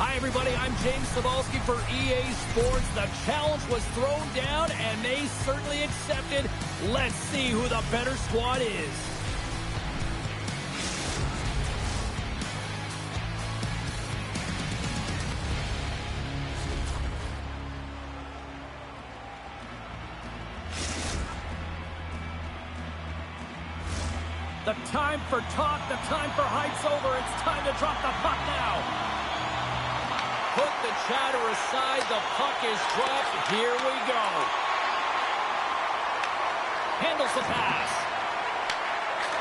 Hi, everybody. I'm James Cebulski for EA Sports. The challenge was thrown down, and they certainly accepted. Let's see who the better squad is. The time for talk, the time for hype's over. It's time to drop the puck now. Put the chatter aside. The puck is dropped. Here we go. Handles the pass.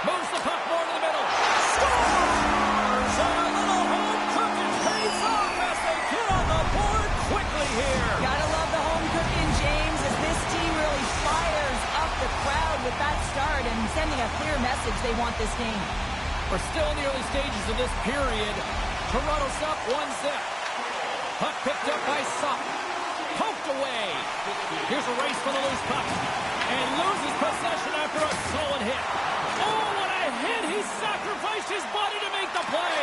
Moves the puck more to the middle. Scores! And a little home cooking pays off as they get on the board quickly here. Gotta love the home cooking, James, as this team really fires up the crowd with that start and sending a clear message they want this game. We're still in the early stages of this period. Toronto's up 1-0. Puck picked up by Sup. Poked away. Here's a race for the loose puck. And loses possession after a solid hit. Oh, what a hit! He sacrificed his body to make the play.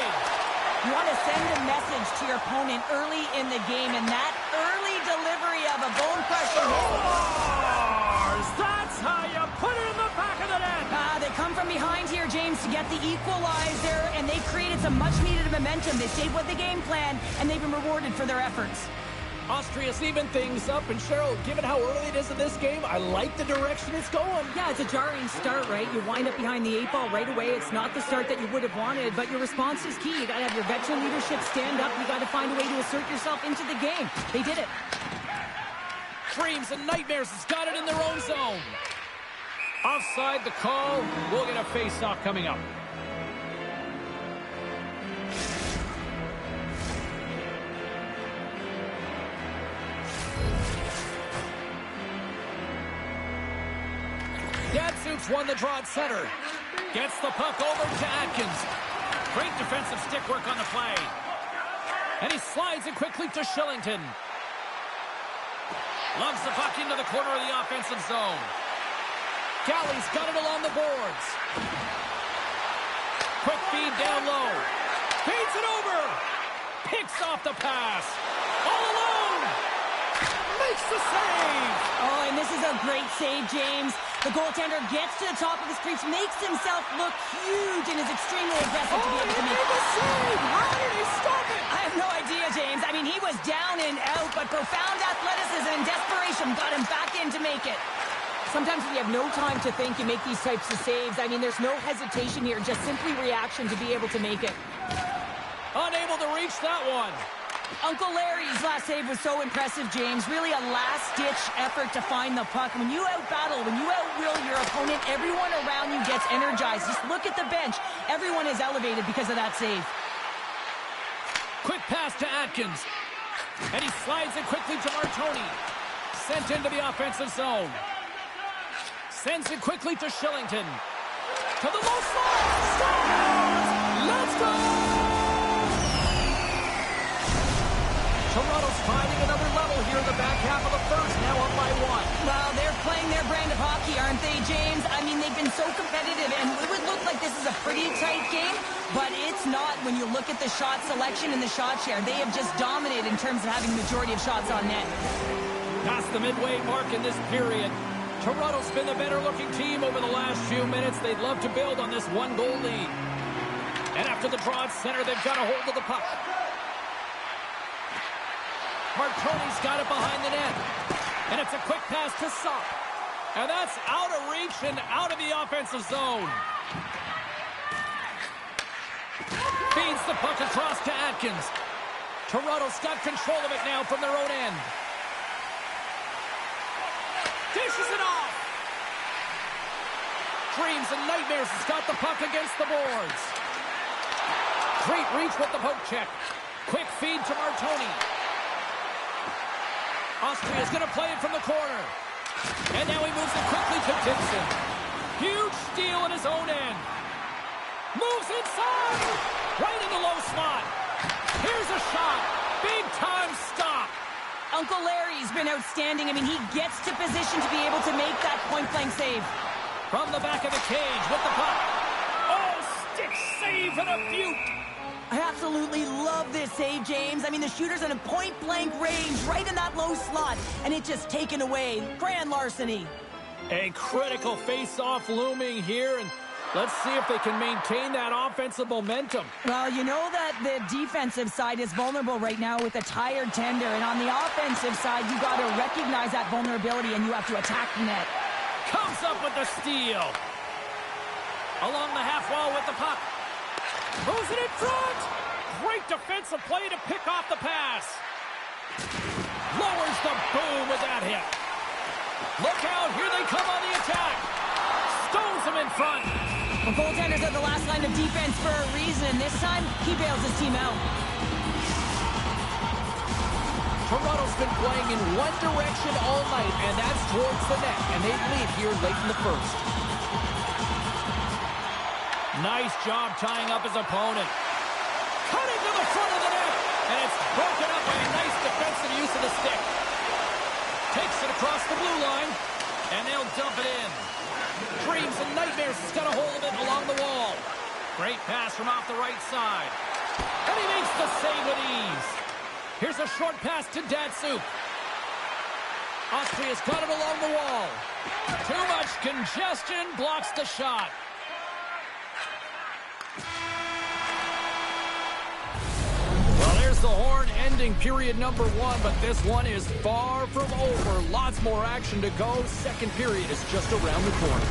You want to send a message to your opponent early in the game, and that early delivery of a bone-crushing hit. That's how you put it in the back of the net. They come from behind here, James, to get the equalizer, and they created some much-needed momentum. They stayed with the game plan, and they've been rewarded for their efforts. Austria's even things up, and Cheryl, given how early it is in this game, I like the direction it's going. Yeah, it's a jarring start, right? You wind up behind the 8 ball right away. It's not the start that you would have wanted, but your response is key. You got to have your veteran leadership stand up. You got to find a way to assert yourself into the game. They did it. Dreams and Nightmares has got it in their own zone. Offside the call. We'll get a face-off coming up. Yatsuk's won the draw at center. Gets the puck over to Atkins. Great defensive stick work on the play. And he slides it quickly to Shillington. Loves the puck into the corner of the offensive zone. Galley's got it along the boards. Quick feed down low. Feeds it over. Picks off the pass. All alone. Makes the save. Oh, and this is a great save, James. The goaltender gets to the top of his crease, makes himself look huge, and is extremely aggressive to be able to make the save. How did he stop it? I have no idea, James. I mean, he was down and out, but profound athleticism and desperation got him back in to make it. Sometimes when you have no time to think, you make these types of saves. I mean, there's no hesitation here, just simply reaction to be able to make it. Unable to reach that one. Uncle Larry's last save was so impressive, James. Really a last-ditch effort to find the puck. When you out-battle, when you out-will your opponent, everyone around you gets energized. Just look at the bench. Everyone is elevated because of that save. Quick pass to Atkins. And he slides it quickly to Martoni. Sent into the offensive zone. Sends it quickly to Shillington. To the low slot. Scores! Let's go! Toronto's finding another level here in the back half of the first, now up by 1. Well, they're playing their brand of hockey, aren't they, James? I mean, they've been so competitive, and it would look like this is a pretty tight game, but it's not when you look at the shot selection and the shot share. They have just dominated in terms of having the majority of shots on net. Past the midway mark in this period. Toronto's been the better-looking team over the last few minutes. They'd love to build on this one-goal lead. And after the draw at center, they've got a hold of the puck. Martoni's got it behind the net. And it's a quick pass to Sup. And that's out of reach and out of the offensive zone. Feeds the puck across to Atkins. Toronto's got control of it now from their own end. Dishes it off. Dreams and Nightmares has got the puck against the boards. Great reach with the poke check. Quick feed to Martoni. Austria's going to play it from the corner. And now he moves it quickly to Dixon. Huge steal in his own end. Moves inside. Right in the low slot. Here's a shot. Big time stop. Uncle Larry's been outstanding. I mean, he gets to position to be able to make that point-blank save. From the back of the cage with the puck. Oh, stick save and a beaut. I absolutely love this save, James. I mean, the shooter's in a point-blank range, right in that low slot, and it just taken away. Grand larceny. A critical face-off looming here, and let's see if they can maintain that offensive momentum. Well, you know that the defensive side is vulnerable right now with a tired tender, and on the offensive side, you got to recognize that vulnerability, and you have to attack the net. Comes up with the steal. Along the half wall with the puck. Moves it in front. Great defensive play to pick off the pass. Lowers the boom with that hit. Look out, here they come on the attack. Stones him in front. The goaltender's at the last line of defense for a reason. This time, he bails his team out. Toronto's been playing in one direction all night, and that's towards the net, and they lead here late in the first. Nice job tying up his opponent. Cutting to the front of the net, and it's broken up by a nice defensive use of the stick. Takes it across the blue line, and they'll dump it in. Dreams and Nightmares has got a hold of it along the wall. Great pass from off the right side. And he makes the save with ease. Here's a short pass to Datsuk. Austria's got it along the wall. Too much congestion, blocks the shot. The horn ending period number 1, but this one is far from over. Lots more action to go. Second period is just around the corner.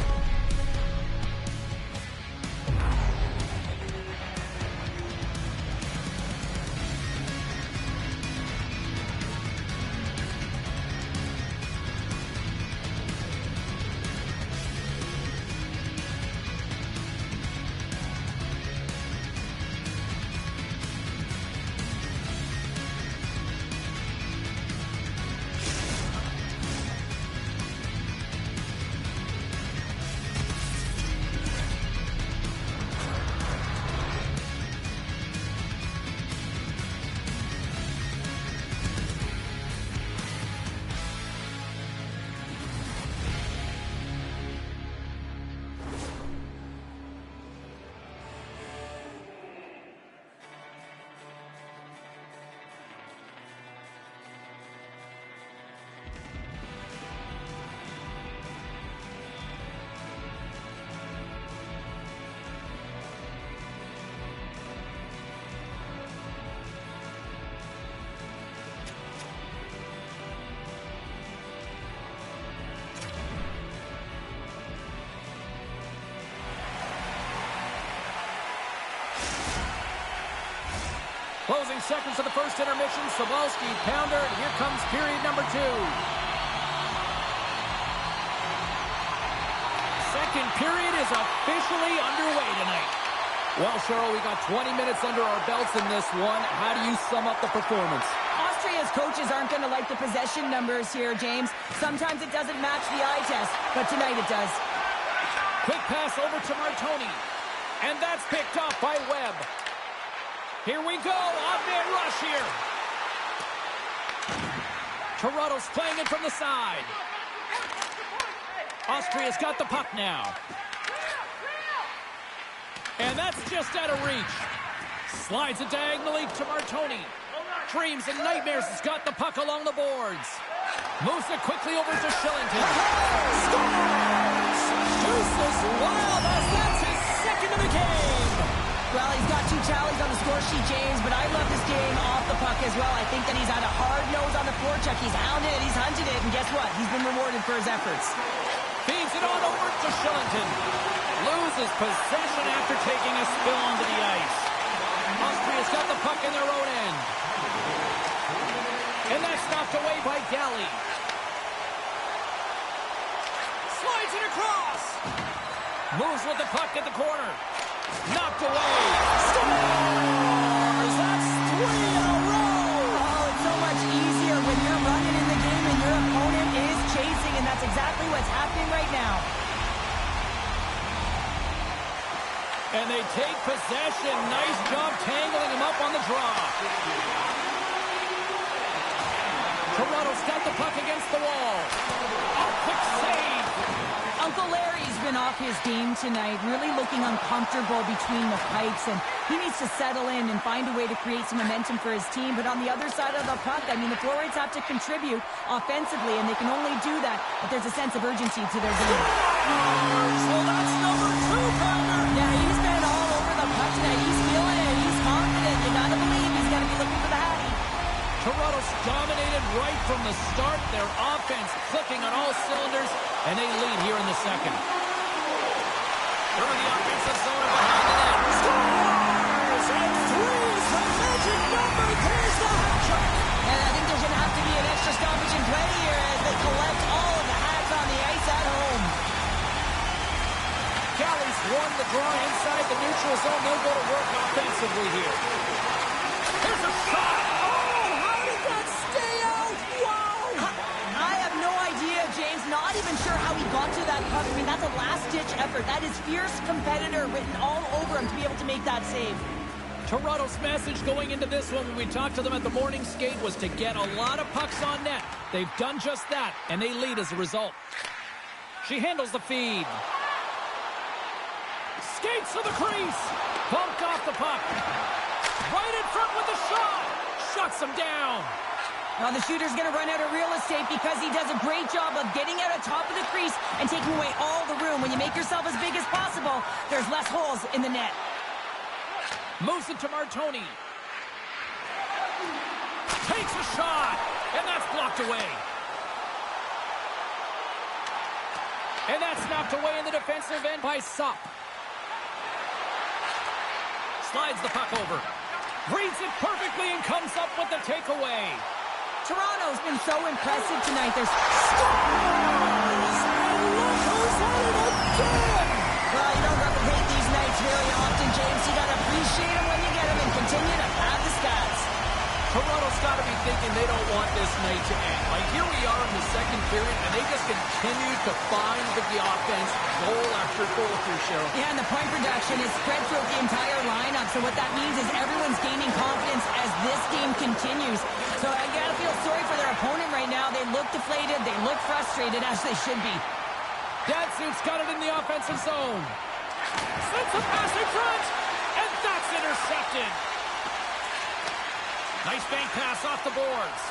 Closing seconds of the first intermission. Sawalski, pounder, and here comes period number 2. Second period is officially underway tonight. Well, Cheryl, we got 20 minutes under our belts in this one. How do you sum up the performance? Austria's coaches aren't going to like the possession numbers here, James. Sometimes it doesn't match the eye test, but tonight it does. Quick pass over to Martoni. And that's picked off by Webb. Here we go, odd-man rush here. Toronto's playing it from the side. Austria's got the puck now. And that's just out of reach. Slides it diagonally to Martoni. Dreams and Nightmares has got the puck along the boards. Moves it quickly over to Shillington. Scores! Deuces Wild, that's his second of the game. Well, he's got 2 tallies on the score sheet, James, but I love this game off the puck as well. I think that he's had a hard nose on the forecheck. He's hounded it, he's hunted it, and guess what? He's been rewarded for his efforts. Feeds it on over to Shillington. Loses possession after taking a spill onto the ice. Austria's got the puck in their own end. And that's knocked away by Galley. Slides it across. Moves with the puck at the corner. Knocked away. Scores! That's 3 in a row! Oh, it's so much easier when you're running in the game and your opponent is chasing, and that's exactly what's happening right now. And they take possession. Nice job tangling him up on the draw. Toronto's got the puck against the wall. Oh, quick save. Uncle Larry's been off off his game tonight, really looking uncomfortable between the pipes, and he needs to settle in and find a way to create some momentum for his team. But on the other side of the puck, I mean, the forwards have to contribute offensively, and they can only do that if there's a sense of urgency to their game. So that's number 2, Connor. Yeah, he's been all over the puck tonight. He's feeling it. He's confident. You gotta believe he's gonna be looking for the Hattie. Toronto's dominated right from the start. Their offense clicking on all cylinders, and they lead here in the second. Through the offensive zone behind the net. Scores! And 3 is the magic number. There's the hat trick. And I think there's gonna have to be an extra stoppage in play here as they collect all of the hats on the ice at home. Callie's won the draw inside the neutral zone. They'll go to work offensively here. Here's a shot. Not even sure how he got to that puck. I mean, that's a last-ditch effort. That is fierce competitor written all over him to be able to make that save. Toronto's message going into this one when we talked to them at the morning skate was to get a lot of pucks on net. They've done just that, and they lead as a result. She handles the feed. Skates to the crease. Bumped off the puck. Right in front with the shot. Shuts him down. Now the shooter's going to run out of real estate because he does a great job of getting out of top of the crease and taking away all the room. When you make yourself as big as possible, there's less holes in the net. Moves it to Martoni. Takes a shot, and that's blocked away. And that's knocked away in the defensive end by Sup. Slides the puck over. Reads it perfectly and comes up with the takeaway. Toronto's been so impressive tonight. There's scores! And look who's at it again! Well, you don't replicate these nights very often, James. You got to appreciate them when you get them and continue to pad the stats. Toronto's got to be thinking they don't want this night to end. Like, here we are in the second period, and they just continue to find the offense goal after goal through, Cheryl. Yeah, and the point production is spread throughout the entire lineup. So what that means is everyone's gaining confidence as this game continues. So I got to feel sorry for their opponent right now. They look deflated. They look frustrated, as they should be. Datsyuk's got it in the offensive zone. Sends a pass in front, and that's intercepted. Nice bank pass off the boards.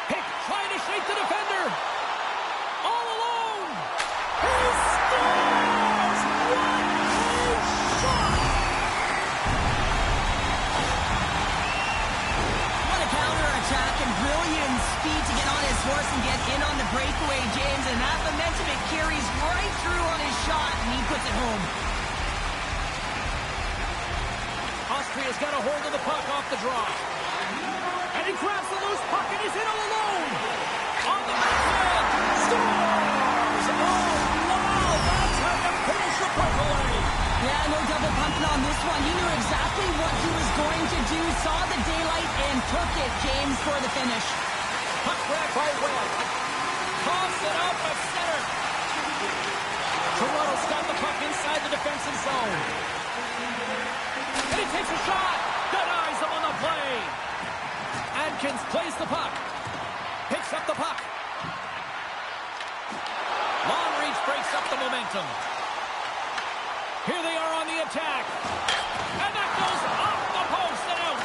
Pick trying to shake the defender. All alone. He scores! What a shot! What a counter-attack and brilliant speed to get on his horse and get in on the breakaway, James. And that momentum, it carries right through on his shot, and he puts it home. Austria's got a hold of the puck off the draw. And he grabs the loose puck and he's in all alone. On the backhand. Scores! Oh, wow! That's how you finish the puck away. Yeah, no double pumping on this one. He knew exactly what he was going to do. Saw the daylight and took it, James, for the finish. Puck grab by Webb. Toss it up at center. Toronto's got the puck inside the defensive zone. And he takes a shot. Denies him on the play. Adkins plays the puck. Picks up the puck. Long reach breaks up the momentum. Here they are on the attack. And that goes off the post and out.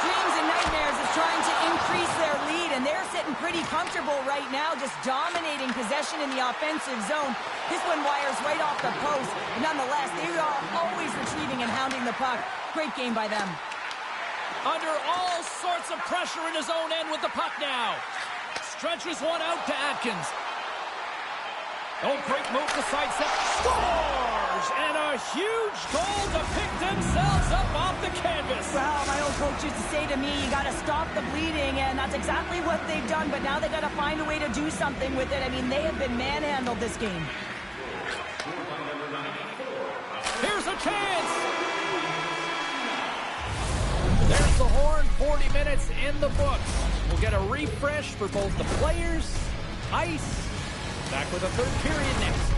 Dreams and Nightmares is trying to increase their lead, and they're sitting pretty comfortable right now, just dominating possession in the offensive zone. This one wires right off the post. Nonetheless, they are always retrieving and hounding the puck. Great game by them. Under all sorts of pressure in his own end with the puck now. Stretches one out to Atkins. Oh, great move to sidestep. Scores! And a huge goal to pick themselves up off the canvas. Well, my old coach used to say to me, you got to stop the bleeding, and that's exactly what they've done, but now they got to find a way to do something with it. I mean, they have been manhandled this game. Here's a chance! There's the horn, 40 minutes in the books. We'll get a refresh for both the players, ice. Back with a third period next.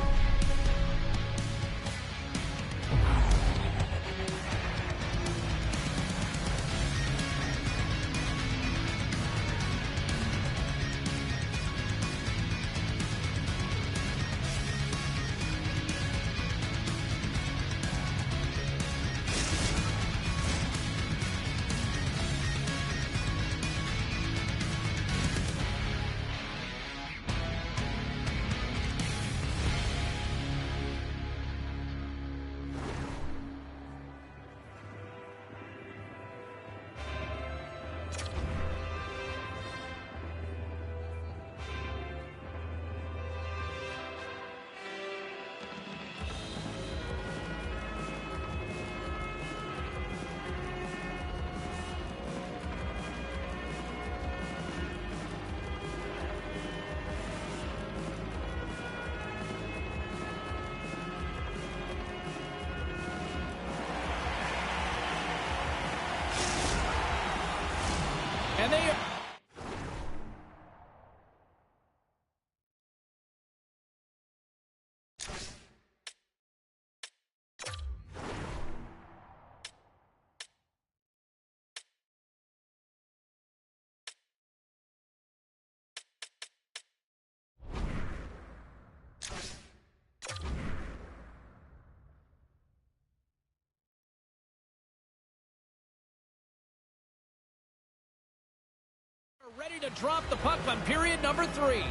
to drop the puck on period number 3.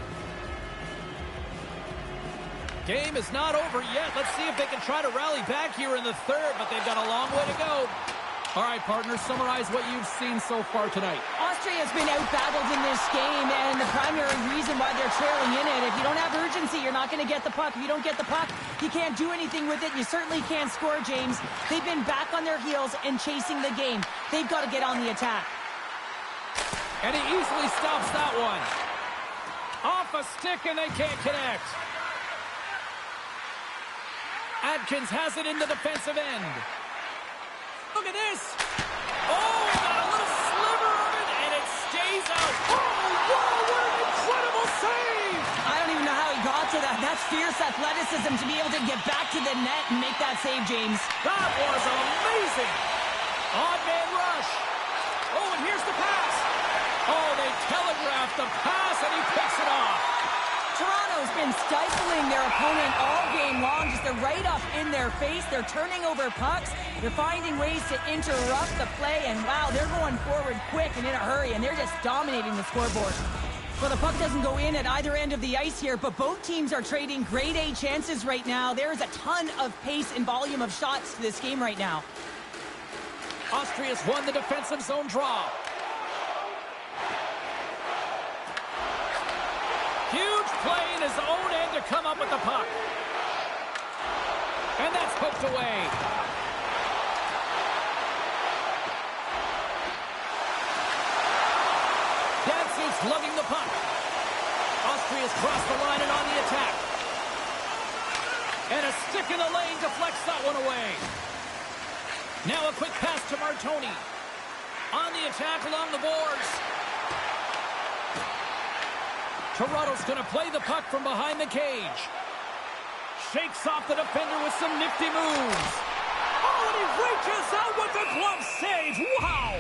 Game is not over yet. Let's see if they can try to rally back here in the third, but they've got a long way to go. All right, partners, summarize what you've seen so far tonight. Austria has been out-battled in this game, and the primary reason why they're trailing in it, if you don't have urgency, you're not going to get the puck. If you don't get the puck, you can't do anything with it. You certainly can't score, James. They've been back on their heels and chasing the game. They've got to get on the attack. And he easily stops that one. Off a stick, and they can't connect. Atkins has it in the defensive end. Look at this. Oh, he got a little sliver of it, and it stays out. Oh, wow, what an incredible save. I don't even know how he got to that. That's fierce athleticism to be able to get back to the net and make that save, James. That was amazing. Odd man rush. Oh, and here's the pass. Oh, they telegraphed the pass, and he picks it off. Toronto's been stifling their opponent all game long. Just they're right up in their face. They're turning over pucks. They're finding ways to interrupt the play. And, wow, they're going forward quick and in a hurry. And they're just dominating the scoreboard. Well, the puck doesn't go in at either end of the ice here, but both teams are trading grade A chances right now. There's a ton of pace and volume of shots to this game right now. Austria's won the defensive zone draw. Huge play in his own end to come up with the puck. And that's hooked away. Datsuk's lugging the puck. Austria's crossed the line and on the attack. And a stick in the lane deflects that one away. Now a quick pass to Martoni. On the attack along the boards. Toronto's going to play the puck from behind the cage. Shakes off the defender with some nifty moves. Oh, and he reaches out with the glove save. Wow!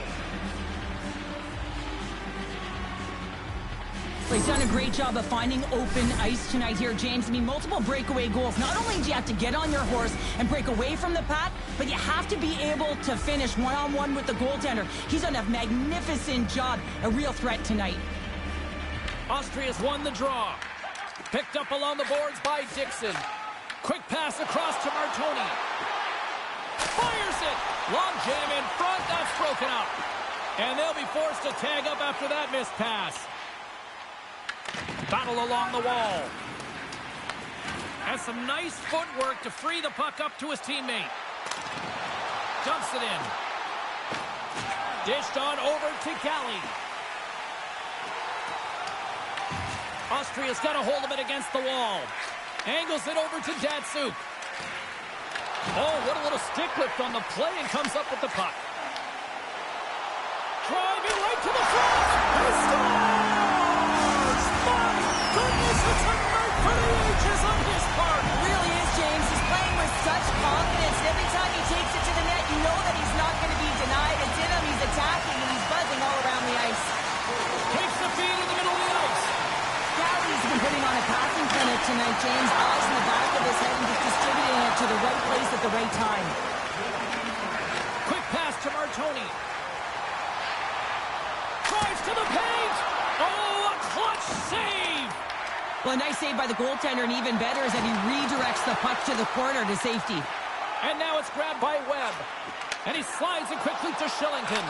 He's done a great job of finding open ice tonight here, James. I mean, multiple breakaway goals. Not only do you have to get on your horse and break away from the pack, but you have to be able to finish one-on-one with the goaltender. He's done a magnificent job, a real threat tonight. Austria's won the draw. Picked up along the boards by Dixon. Quick pass across to Martoni. Fires it. Long jam in front. That's broken up. And they'll be forced to tag up after that missed pass. Battle along the wall. Has some nice footwork to free the puck up to his teammate. Dumps it in. Dished on over to Galley. Austria's got a hold of it against the wall. Angles it over to Datsuk. Oh, what a little stick lift on the play, and comes up with the puck. Driving right to the front. He scores! My goodness, it's a night for the ages on his part. It really is, James. He's playing with such confidence. Every time he takes it to the net, you know that he's not going to be denied. It's in him. He's attacking, and he's buzzing all around the ice. Takes the feed in the middle of the ice. He's been putting on a passing clinic tonight, James. Eyes in the back of his head and just distributing it to the right place at the right time. Quick pass to Martoni. Drives to the paint. Oh, a clutch save. Well, a nice save by the goaltender, and even better is that he redirects the puck to the corner to safety. And now it's grabbed by Webb. And he slides it quickly to Shillington.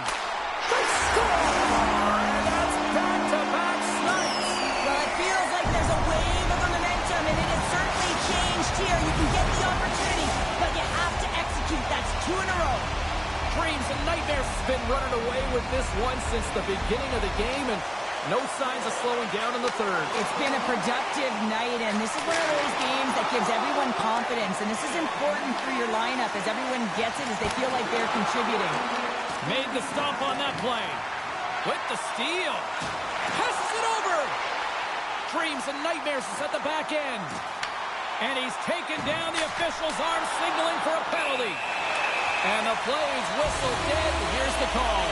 They score! And that's back-to-back snipes. Well, it feels like there's a wave of momentum, and it has certainly changed here. You can get the opportunity, but you have to execute. That's 2 in a row. Dreams and nightmares has been running away with this one since the beginning of the game, and no signs of slowing down in the third. It's been a productive night, and this is one of those games that gives everyone confidence, and this is important for your lineup as everyone gets it, as they feel like they're contributing. Made the stop on that play. With the steal. Passes it over. Dreams and nightmares is at the back end. And he's taken down. The official's arm signaling for a penalty. And the play is whistled dead. Here's the call.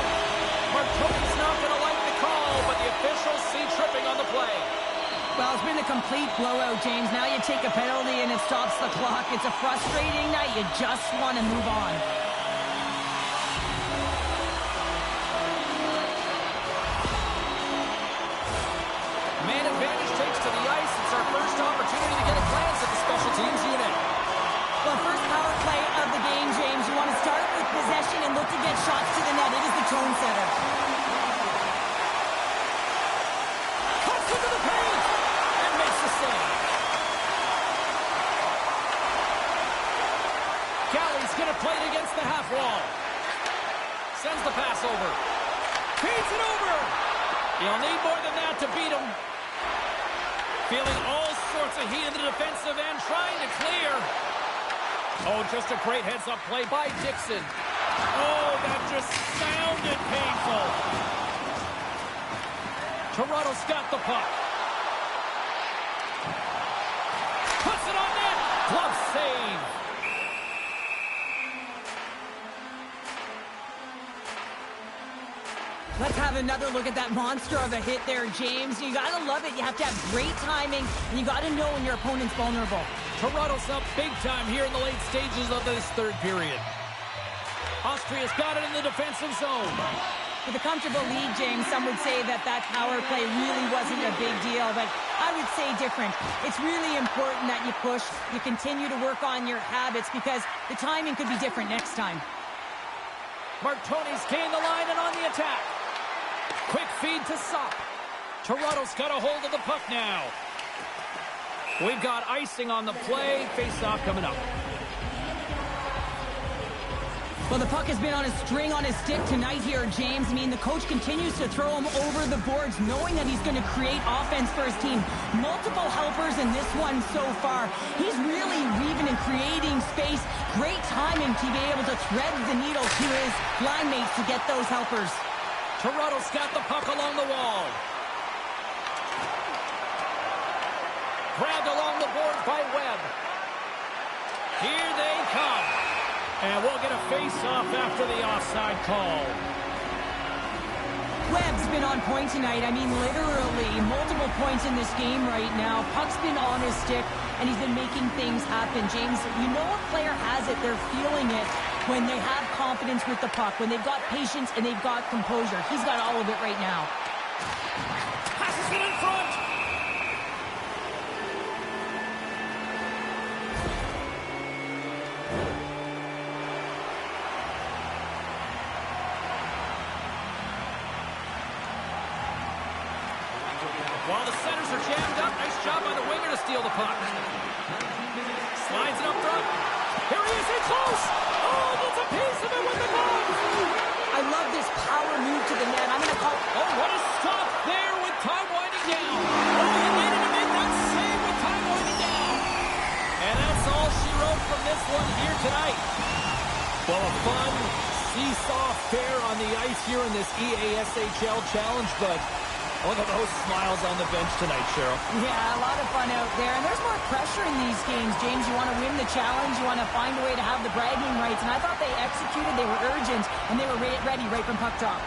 Martoni's not going to like the call, but the officials see tripping on the play. Well, it's been a complete blowout, James. Now you take a penalty and it stops the clock. It's a frustrating night. You just want to move on. going to play it against the half wall. Sends the pass over. Feeds it over. He'll need more than that to beat him. Feeling all sorts of heat in the defensive end, trying to clear. Oh, just a great heads-up play by Dixon. Oh, that just sounded painful. Toronto's got the puck. Puts it on net. Glove save. Let's have another look at that monster of a hit there, James. You got to love it. You have to have great timing, and you got to know when your opponent's vulnerable. Toronto's up big time here in the late stages of this third period. Austria's got it in the defensive zone. With a comfortable lead, James, some would say that power play really wasn't a big deal, but I would say different. It's really important that you push, you continue to work on your habits, because the timing could be different next time. Martoni's gained the line and on the attack. Quick feed to Sop. Toronto's got a hold of the puck now. We've got icing on the play. Face-off coming up. Well, the puck has been on a string on his stick tonight here, James. I mean, the coach continues to throw him over the boards, knowing that he's going to create offense for his team. Multiple helpers in this one so far. He's really weaving and creating space. Great timing to be able to thread the needle to his line mates to get those helpers. Toronto's got the puck along the wall. Grabbed along the board by Webb. Here they come. And we'll get a face-off after the offside call. Webb's been on point tonight. I mean, literally, multiple points in this game right now. Puck's been on his stick, and he's been making things happen. James, you know a player has it. They're feeling it when they have confidence with the puck, when they've got patience and they've got composure. He's got all of it right now. Passes it in front. While the centers are jammed up, nice job by the winger to steal the puck. Slides it up front. Here he is, in close. Oh, gets a piece of it with the glove. I love this power move to the net. I'm going to call... Oh, what a stop there with time winding down. Oh, he needed to make that save with time winding down. And that's all she wrote from this one here tonight. Well, a fun seesaw fair on the ice here in this EASHL challenge, but one of those smiles on the bench tonight, Cheryl. Yeah, a lot of fun out there. And there's more pressure in these games, James. You want to win the challenge. You want to find a way to have the bragging rights. And I thought they executed. They were urgent, and they were ready right from puck drop.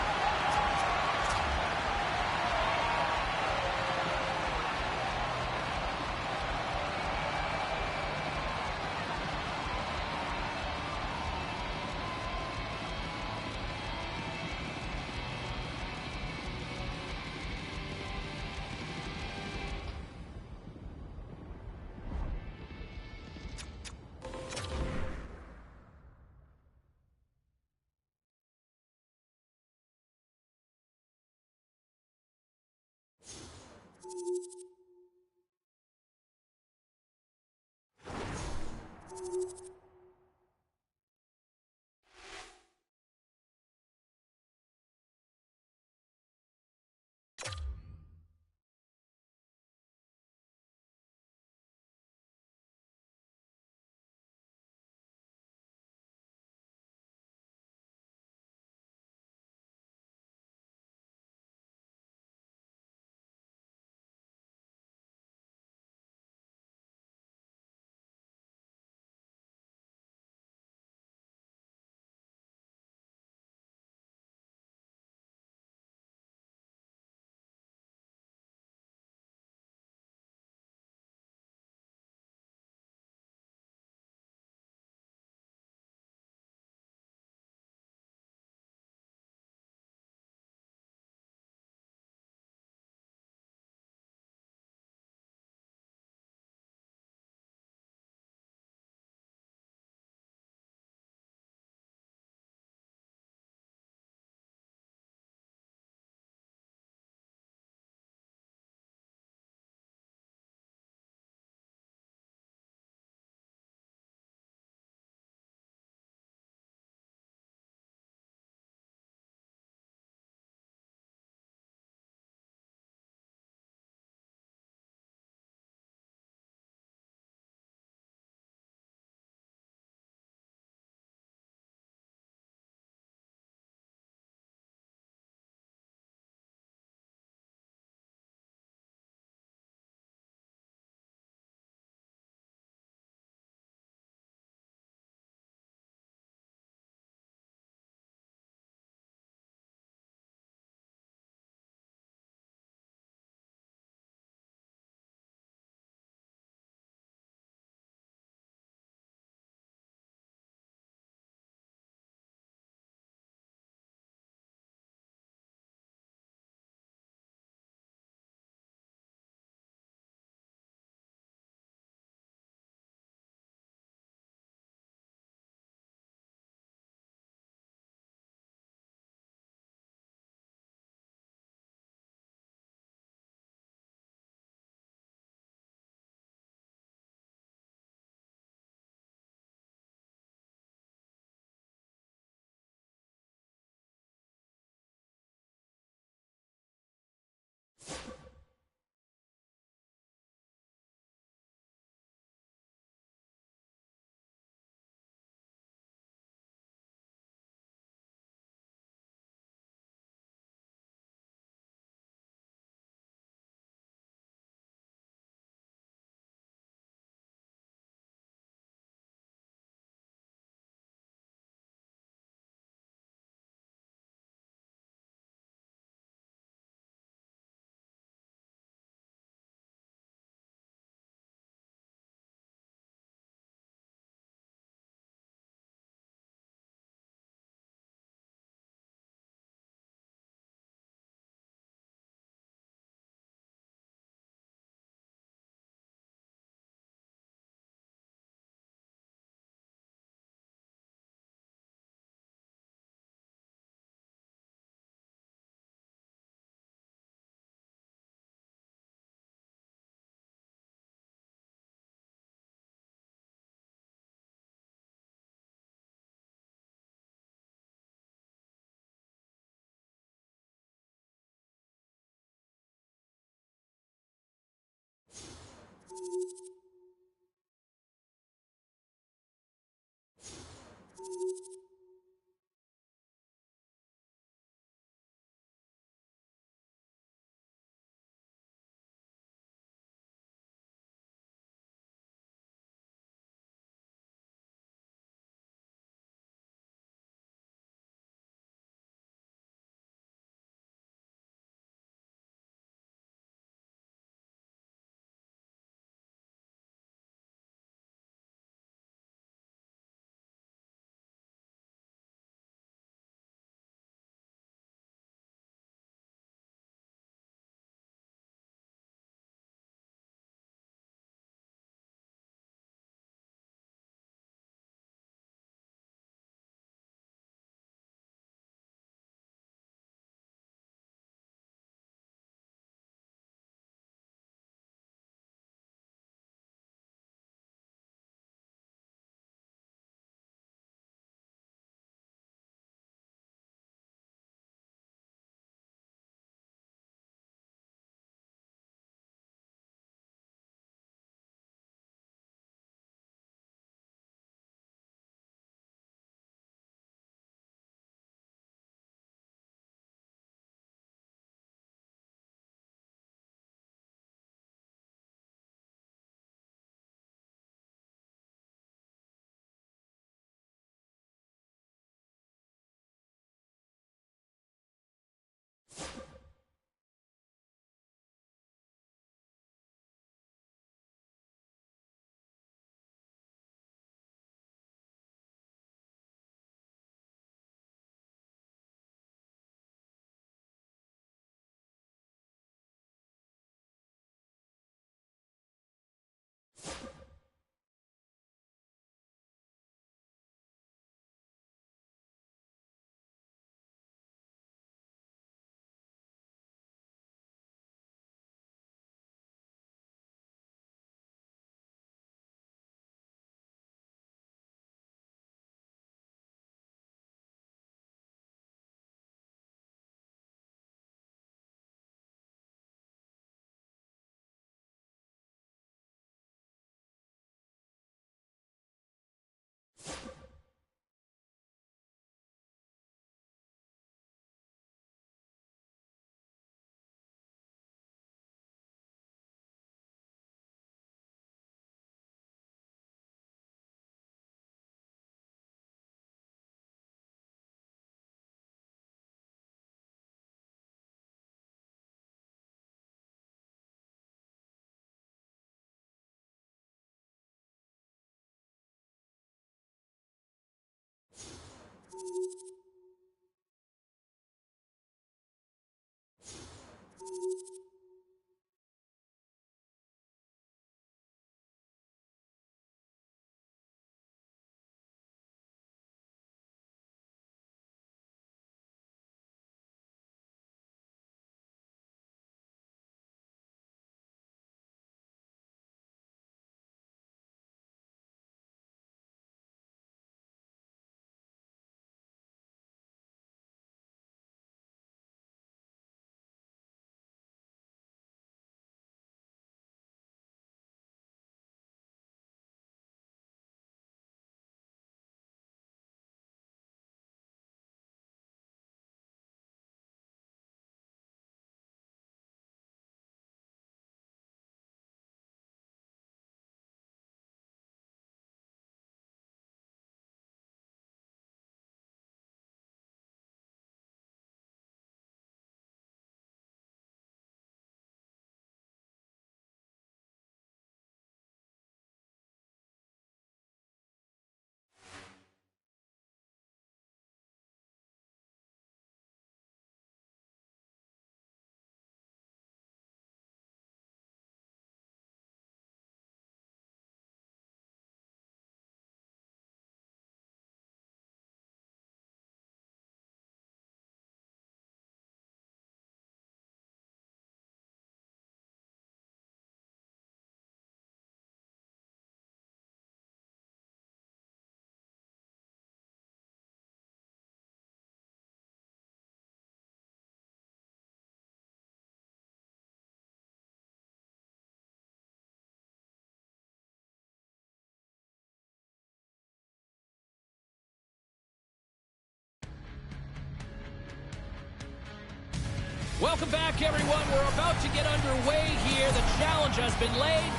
Welcome back, everyone. We're about to get underway here. The challenge has been laid.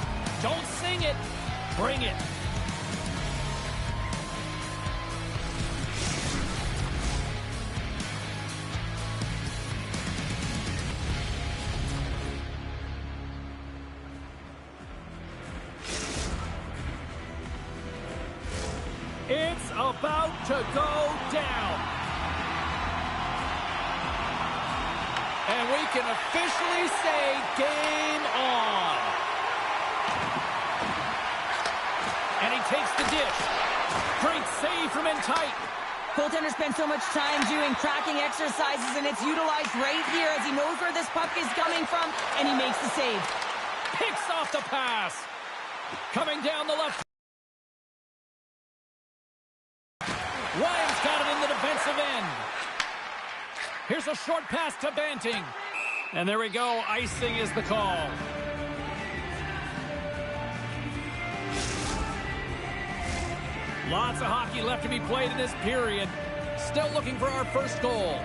Don't sing it. Bring it. It's about to go down. And we can officially say game on. And he takes the dish. Great save from in tight. Goaltender spends so much time doing tracking exercises, and it's utilized right here as he knows where this puck is coming from, and he makes the save. Picks off the pass. Coming down the left. Williams got it in the defensive end. Here's a short pass to Banting. And there we go. Icing is the call. Lots of hockey left to be played in this period. Still looking for our first goal.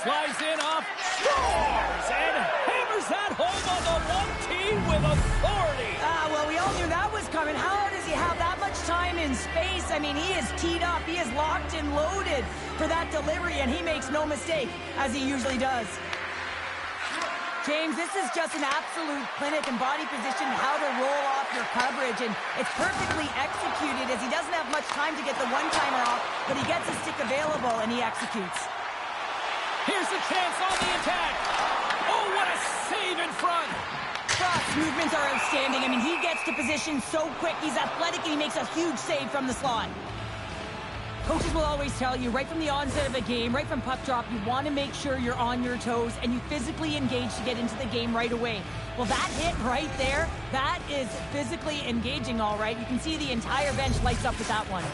Slides in off. Scores! And hammers that home on the 1-tee with authority. Well, we all knew that was coming. How does he have that much time in space? I mean, he is teed up. He is locked and loaded for that delivery, and he makes no mistake, as he usually does. James, this is just an absolute clinic in body position, how to roll off your coverage, and it's perfectly executed as he doesn't have much time to get the one-timer off, but he gets his stick available, and he executes. Here's a chance on the attack. Oh, what a save in front. Frost's movements are outstanding. I mean, he gets to position so quick. He's athletic, and he makes a huge save from the slot. Coaches will always tell you, right from the onset of a game, right from puck drop, you want to make sure you're on your toes and you physically engage to get into the game right away. Well, that hit right there, that is physically engaging, all right. You can see the entire bench lights up with that one.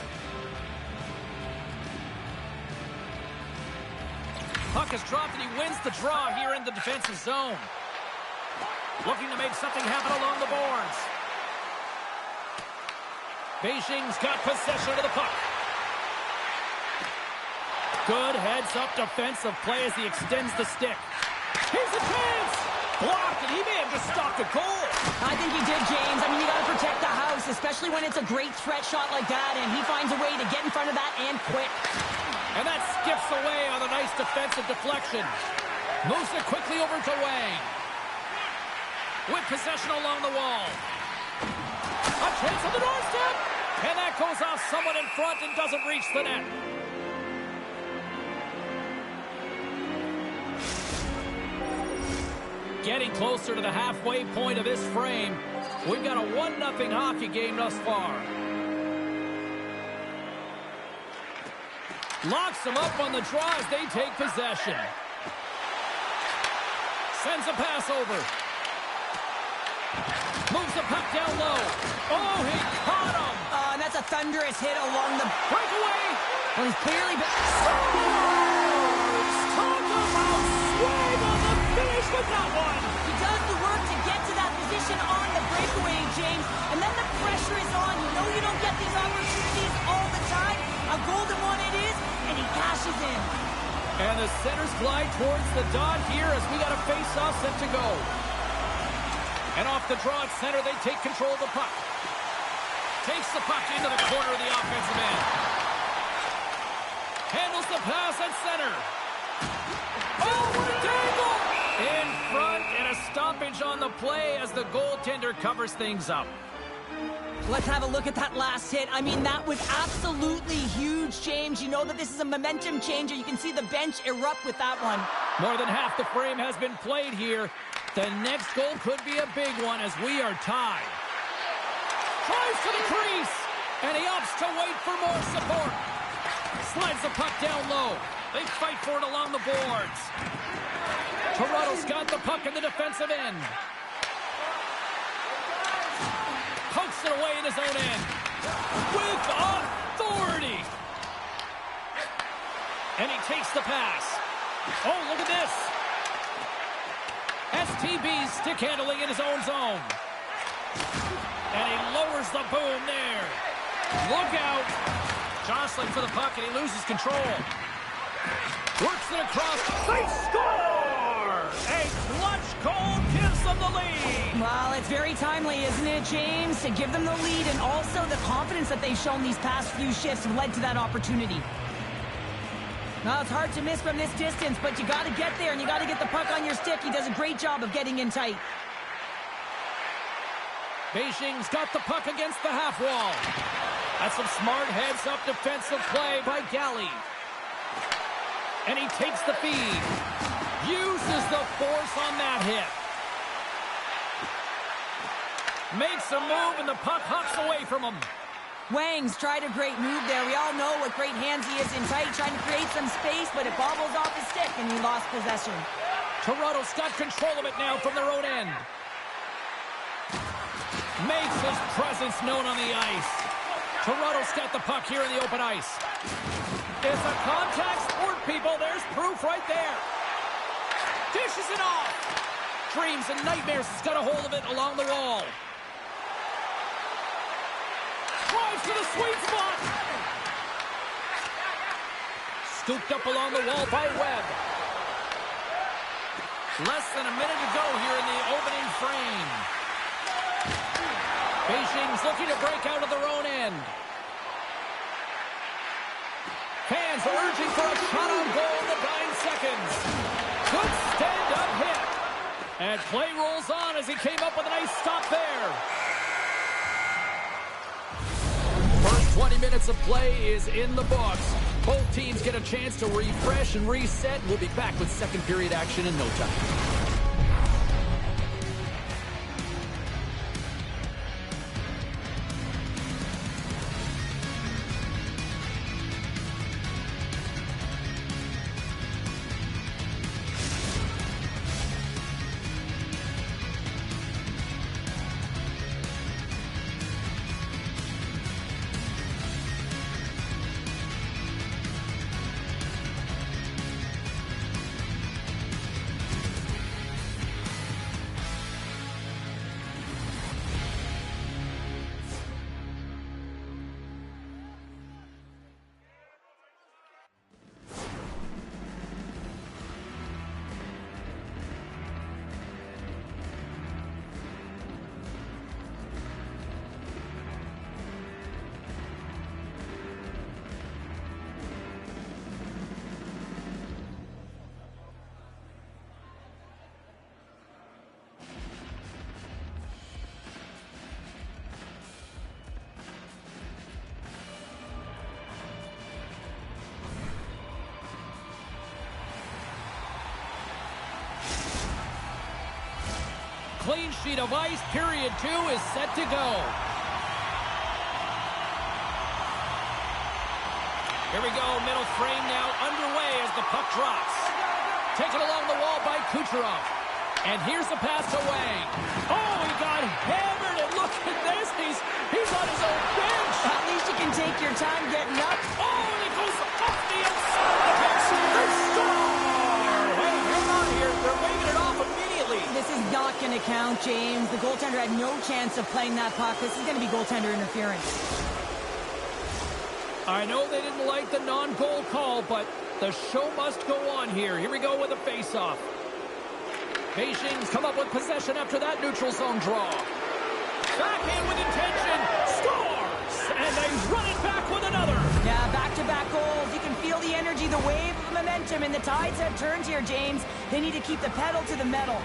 Puck is dropped, and he wins the draw here in the defensive zone. Looking to make something happen along the boards. Beijing's got possession of the puck. Good heads-up defensive play as he extends the stick. Here's a chance! Blocked, and he may have just stopped a goal. I think he did, James. I mean, you got to protect the house, especially when it's a great threat shot like that, and he finds a way to get in front of that and quick. And that skips away on a nice defensive deflection. Moves it quickly over to Wang. With possession along the wall. A chance on the doorstep! And that goes off someone in front and doesn't reach the net. Getting closer to the halfway point of this frame. We've got a 1-0 hockey game thus far. Locks them up on the draw as they take possession. Sends a pass over. Moves the puck down low. Oh, he caught him. And that's a thunderous hit along the breakaway. Well, he's clearly been... Talk about swing on the finish with that one. He does the work to get to that position on the breakaway, James. And then the pressure is on. You know you don't get these opportunities all the time. A golden one it is, and he cashes in. And the centers glide towards the dot here as we got a face-off set to go. And off the draw at center, they take control of the puck. Takes the puck into the corner of the offensive end. Handles the pass at center. Oh, what a dangle! In front, and a stoppage on the play as the goaltender covers things up. Let's have a look at that last hit. I mean, that was absolutely huge, James. You know that this is a momentum changer. You can see the bench erupt with that one. More than half the frame has been played here. The next goal could be a big one as we are tied. Tries to the crease, and he opts to wait for more support. Slides the puck down low. They fight for it along the boards. Toronto's got the puck in the defensive end. Pokes it away in his own end. With authority. And he takes the pass. Oh, look at this. STB's stick handling in his own zone. And he lowers the boom there. Look out. Jostling for the puck, and he loses control. Works it across. They score! A clutch goal gives them the lead. Well, it's very timely, isn't it, James? To give them the lead, and also the confidence that they've shown these past few shifts have led to that opportunity. Well, it's hard to miss from this distance, but you got to get there, and you got to get the puck on your stick. He does a great job of getting in tight. Beijing's got the puck against the half wall. That's some smart heads-up defensive play by Galley. And he takes the feed. Uses the force on that hit. Makes a move, and the puck hops away from him. Wang's tried a great move there. We all know what great hands he is in tight, trying to create some space, but it bobbles off his stick, and he lost possession. Toronto's got control of it now from their own end. Makes his presence known on the ice. Toronto's got the puck here in the open ice. It's a contact sport, people. There's proof right there. Dishes it off. Dreams and Nightmares has got a hold of it along the wall. Drives to the sweet spot. Scooped up along the wall by Webb. Less than a minute to go here in the opening frame. Beijing's looking to break out of their own end. Fans are urging for a shot on goal in the 9 seconds. Good stand-up hit. And play rolls on as he came up with a nice stop there. First 20 minutes of play is in the books. Both teams get a chance to refresh and reset. We'll be back with second period action in no time. Clean sheet of ice. Period 2 is set to go. Here we go. Middle frame now underway as the puck drops. Taken along the wall by Kucherov. And here's the pass away. Oh, he got hammered. And look at this. He's on his own bench. At least you can take your time getting up. Oh, and it goes off the outside of the bench. They score! Hey, hang on here. They're waving it off immediately. This is not going to count, James. The goaltender had no chance of playing that puck. This is going to be goaltender interference. I know they didn't like the non-goal call, but the show must go on here. Here we go with a face-off. Beijing's come up with possession after that neutral zone draw. Backhand with intention. Scores! And they run it back with another. Yeah, back-to-back goals. You can feel the energy, the wave of momentum, and the tides have turned here, James. They need to keep the pedal to the metal.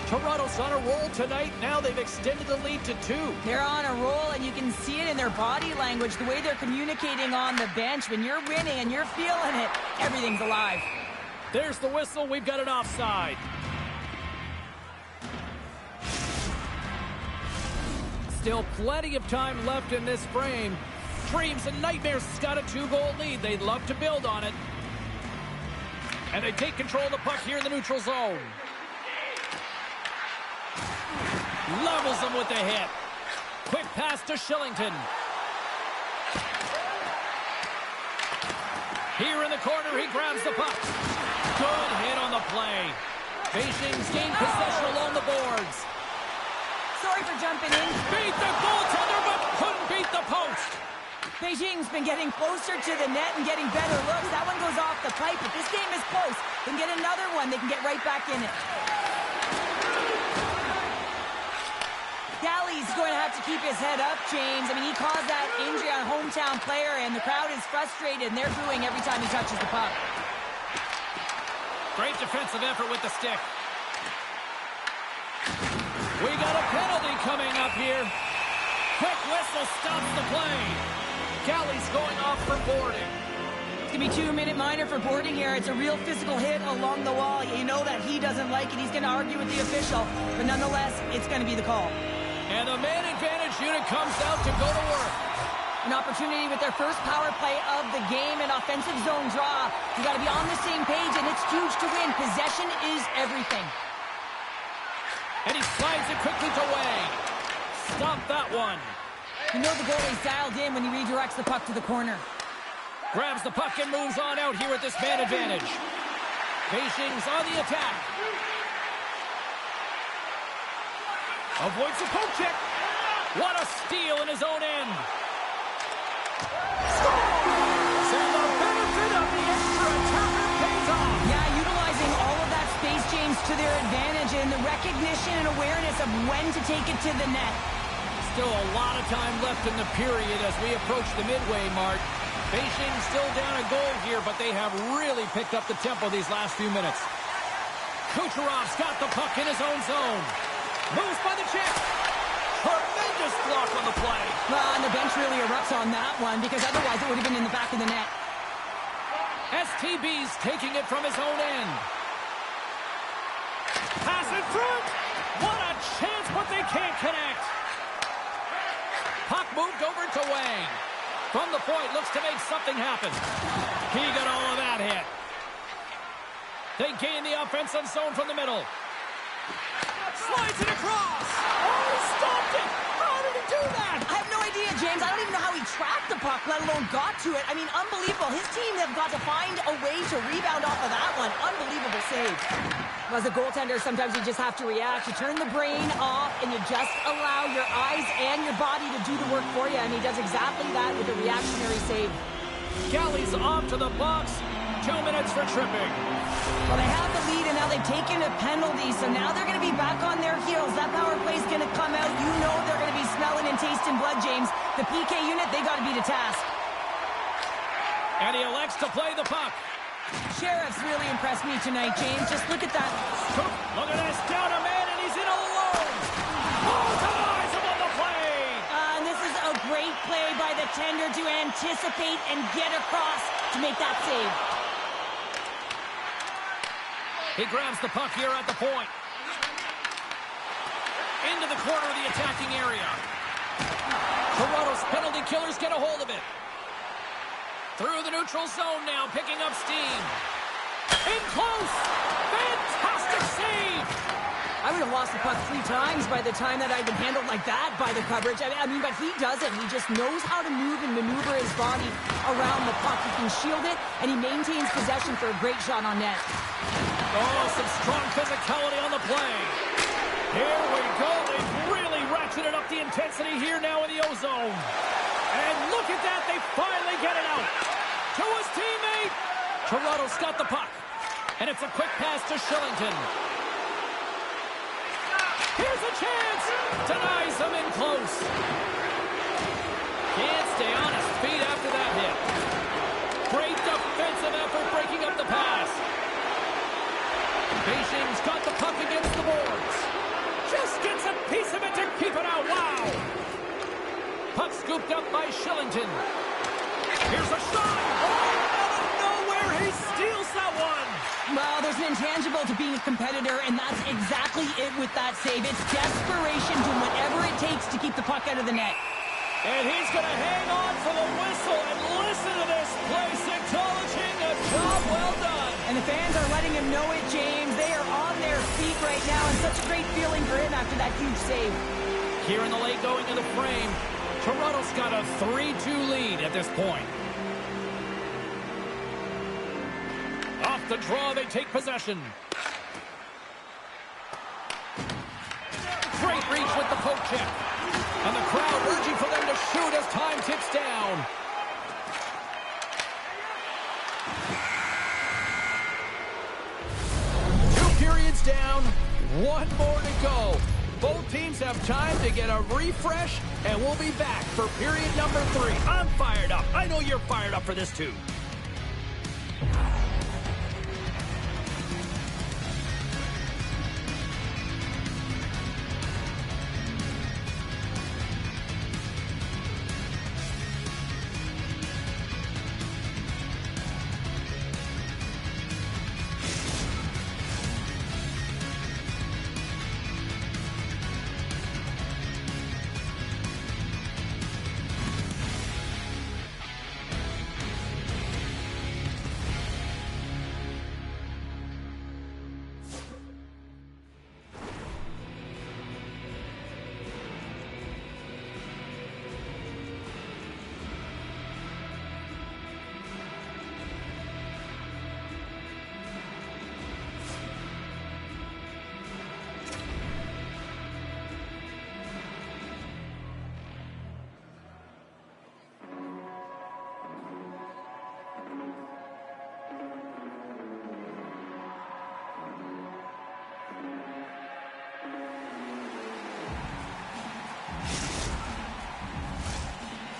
Toronto's on a roll tonight. Now they've extended the lead to 2. They're on a roll, and you can see it in their body language, the way they're communicating on the bench. When you're winning and you're feeling it, everything's alive. There's the whistle. We've got it offside. Still plenty of time left in this frame. Dreams and Nightmares has got a 2-goal lead. They'd love to build on it. And they take control of the puck here in the neutral zone. Levels them with the hit. Quick pass to Shillington. Here in the corner, he grabs the puck. Good hit on the play. Beijing's gained possession along the boards. Sorry for jumping in. Beat the goaltender, but couldn't beat the post. Beijing's been been getting closer to the net and getting better looks. That one goes off the pipe, but this game is close. They can get another one. They can get right back in it. Galley's going to have to keep his head up, James. I mean, he caused that injury on a hometown player, and the crowd is frustrated, and they're booing every time he touches the puck. Great defensive effort with the stick. We got a penalty coming up here. Quick whistle stops the play. Galley's going off for boarding. It's going to be 2-minute minor for boarding here. It's a real physical hit along the wall. You know that he doesn't like it. He's going to argue with the official, but nonetheless, it's going to be the call. And the man advantage unit comes out to go to work. An opportunity with their first power play of the game, an offensive zone draw. You got to be on the same page, and it's huge to win. Possession is everything. And he slides it quickly to Wang. Stop that one. You know the goalie's dialed in when he redirects the puck to the corner. Grabs the puck and moves on out here with this man advantage. Beijing's on the attack. Avoids the poke check. What a steal in his own end. Scores! And the benefit of the extra attacker pays off. Yeah, utilizing all of that space, James, to their advantage, and the recognition and awareness of when to take it to the net. Still a lot of time left in the period as we approach the midway mark. Beijing still down a goal here, but they have really picked up the tempo these last few minutes. Kucherov's got the puck in his own zone. Moves by the check. Tremendous block on the play. Well, and the bench really erupts on that one, because otherwise it would have been in the back of the net. STB's taking it from his own end. Pass in front. What a chance, but they can't connect. Puck moved over to Wang. From the point, looks to make something happen. He got all of that hit. They gain the offensive zone from the middle. Slides it across. Oh, he stopped it. How did he do that? I have no idea, James. I don't even know how he tracked the puck, let alone got to it. I mean, unbelievable. His team have got to find a way to rebound off of that one. Unbelievable save. As a goaltender, sometimes you just have to react. You turn the brain off, and you just allow your eyes and your body to do the work for you, and he does exactly that with a reactionary save. Galley's off to the box. 2 minutes for tripping. Well, they have the lead, and now they've taken a penalty, so now they're going to be back on their heels. That power play's going to come out. You know they're going to be smelling and tasting blood, James. The PK unit, they got to be the task. And he elects to play the puck. Sheriff's really impressed me tonight, James. Just look at that. Look at this. Down a man, and he's in alone. Oh, ties him on the play. And this is a great play by the tender to anticipate and get across to make that save. He grabs the puck here at the point. Into the corner of the attacking area. Toronto's penalty killers get a hold of it. Through the neutral zone now, picking up steam. In close. Fantastic save. I would have lost the puck 3 times by the time that I'd been handled like that by the coverage. I mean, but he doesn't. He just knows how to move and maneuver his body around the puck. He can shield it, and he maintains possession for a great shot on net. Oh, some strong physicality on the play. Here we go. They've really ratcheted up the intensity here now in the O-zone. And look at that. They finally get it out. To his teammate. Toronto's got the puck. And it's a quick pass to Shillington. Here's a chance. Denies him in close. Can't stay on his feet after that hit. Great defensive effort breaking up the pass. Beijing's got the puck against the boards. Just gets a piece of it to keep it out. Wow. Puck scooped up by Shillington. Here's a shot. Oh, out of nowhere, he steals that one. Well, there's an intangible to being a competitor, and that's exactly it with that save. It's desperation, doing whatever it takes to keep the puck out of the net. And he's going to hang on for the whistle, and listen to this place acknowledging a job well done. And the fans are letting him know it, James. They are on their feet right now, and such a great feeling for him after that huge save. Here in the late going to the frame, Toronto's got a 3-2 lead at this point. Off the draw, they take possession. Great reach with the poke check. And the crowd urging for them to shoot as time ticks down. time to get a refresh, and we'll be back for period number 3. I'm fired up. I know you're fired up for this too.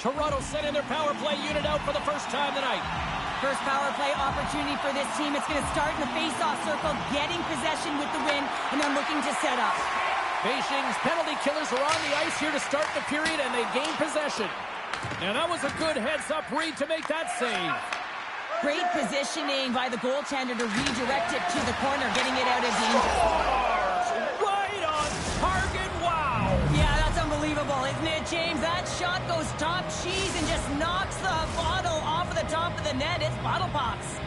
Toronto sending their power play unit out for the first time tonight. First power play opportunity for this team. It's going to start in the face-off circle, getting possession with the win, and then looking to set up. Beijing's penalty killers are on the ice here to start the period, and they gain possession. And that was a good heads-up read to make that save. Great positioning by the goaltender to redirect it to the corner, getting it out of danger. Right on target, wow! Yeah, that's unbelievable, isn't it, James? That shot goes top cheese and just knocks the bottle off of the top of the net. It's bottle pops.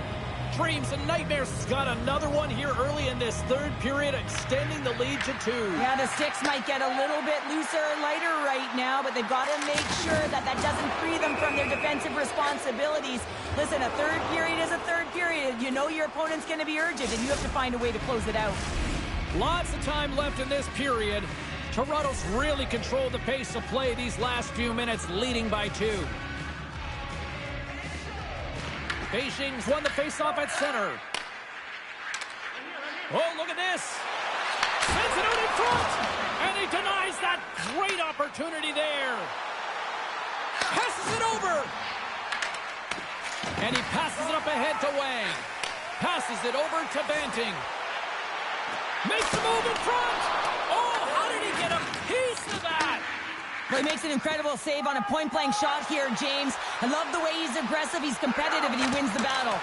Dreams and Nightmares got another one here early in this third period, extending the lead to 2. Yeah, the sticks might get a little bit looser or lighter right now, but they've got to make sure that that doesn't free them from their defensive responsibilities. Listen, a third period is a third period. You know your opponent's going to be urgent, and you have to find a way to close it out. Lots of time left in this period. Toronto's really controlled the pace of play these last few minutes, leading by 2. Beijing's won the faceoff at center. Oh, look at this. Sends it out in front. And he denies that great opportunity there. Passes it over. And he passes it up ahead to Wang. Passes it over to Banting. Makes the move in front. Oh, how did he get a piece of that? Well, he makes an incredible save on a point-blank shot here, James. I love the way he's aggressive, he's competitive, and he wins the battle.